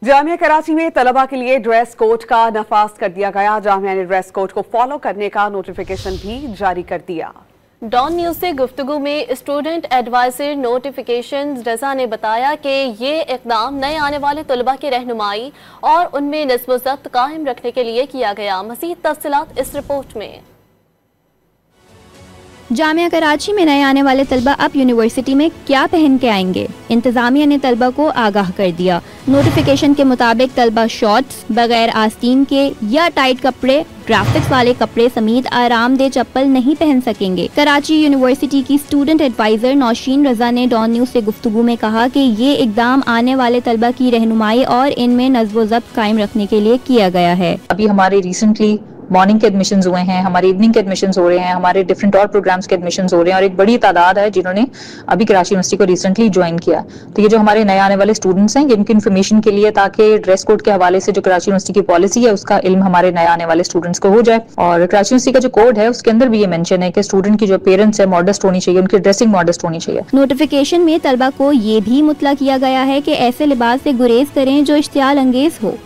जामिया कराची में तलबा के लिए ड्रेस कोड का नफाज कर दिया गया। जामिया ने ड्रेस कोड को फॉलो करने का नोटिफिकेशन भी जारी कर दिया। डॉन न्यूज से गुफ्तगू में स्टूडेंट एडवाइजर नोटिफिकेशन रजा ने बताया कि ये इक़दाम नए आने वाले तलबा की रहनुमाई और उनमें नज़्म व ज़ब्त कायम रखने के लिए किया गया। मज़ीद तफसीलात इस रिपोर्ट में। जामिया कराची में नए आने वाले तलबा अब यूनिवर्सिटी में क्या पहन के आएंगे, इंतजामिया ने तलबा को आगाह कर दिया। नोटिफिकेशन के मुताबिक तलबा शॉर्ट्स, बगैर आस्तीन के या टाइट कपड़े, ग्राफिक्स वाले कपड़े समेत आरामदेह चप्पल नहीं पहन सकेंगे। कराची यूनिवर्सिटी की स्टूडेंट एडवाइजर नौशीन रजा ने डॉन न्यूज से गुफ्तगू में कहा कि ये इकदाम आने वाले तलबा की रहनुमाई और इनमें नज़्म व ज़ब्त कायम रखने के लिए किया गया है। अभी हमारे रिसेंटली मॉर्निंग के एडमिशन्स हुए हैं, हमारे इवनिंग के एडमिशन्स हो रहे हैं, हमारे डिफरेंट और प्रोग्राम्स के एडमिशन्स हो रहे हैं और एक बड़ी तादाद है जिन्होंने अभी कराची यूनिवर्सिटी को रिसेंटली ज्वाइन किया। तो ये जो हमारे नए आने वाले स्टूडेंट्स हैं, इनकी इन्फॉर्मेशन के लिए ताकि ड्रेस कोड के हवाले से जो कराची यूनिवर्सिटी की पॉलिसी है उसका इल्म हमारे नए आने वाले स्टूडेंट्स को हो जाए। और कराची यूनिवर्सिटी का जो कोड है उसके अंदर भी ये मेंशन है कि स्टूडेंट की जो अपीयरेंस है मॉडेस्ट होनी चाहिए, उनकी ड्रेसिंग मॉडेस्ट होनी चाहिए। नोटिफिकेशन में तलबा को ये भी मुतला किया गया है कि ऐसे लिबास से गुरेज करें जो इश्तियाल अंगेज हो।